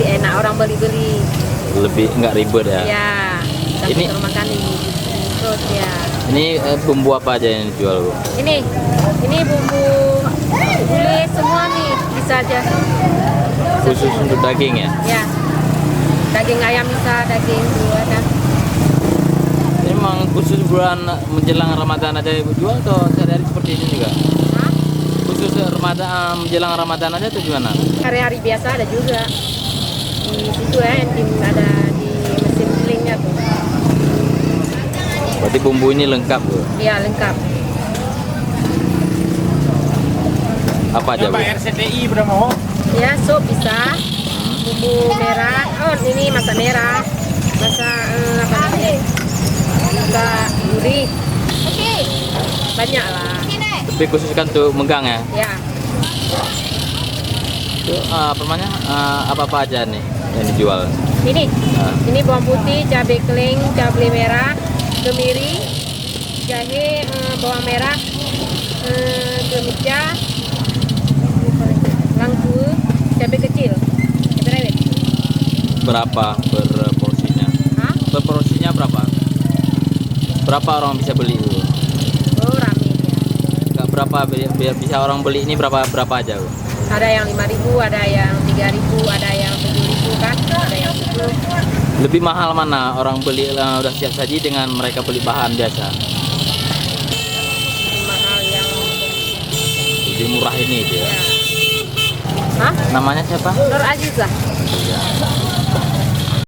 enak orang beli-beli. Lebih nggak ribet ya. Ya, Ini- ini makan ini. Terus ya. Ini bumbu apa aja yang dijual, Bu? Ini bumbu gulai semua nih bisa aja. Khusus untuk daging ya? Ya. Daging ayam bisa, daging dua ada. Ini memang khusus bulan menjelang Ramadan aja Ibu jual atau sehari-hari seperti ini juga? Hah? Khusus Ramadan menjelang Ramadan aja atau gimana? Hari-hari biasa ada juga. Di situ ya, ada di mesin gilingnya tuh. Berarti bumbu ini lengkap, Bu? Ya, lengkap. Apa aja, Bu? RCTI udah mau. Ya, sup bisa. Bumbu merah. Oh, ini masak merah. Masak apa namanya? Masak gurih. Banyak lah. Tapi khususkan untuk megang ya? Ya. Itu apa namanya? Apa-apa aja nih yang dijual? Ini. Ah. Ini bawang putih, cabai kering, cabai merah, kemiri, jahe, bawang merah, kemeja, langkung, cabai kecil, cabai rawit. Berapa per porsinya? Hah? Per porsinya berapa? Berapa orang bisa beli itu? Oh, rame ya. Nggak berapa biar bisa orang beli ini berapa aja, Bu? Ada yang 5.000, ada yang 3.000, ada yang 7.000 kan, ada yang 10. Lebih mahal mana orang beli udah siap saji dengan mereka beli bahan biasa? Mahal yang Lebih murah ini dia. ya. Hah? Namanya siapa? Nur Azizah. Ya.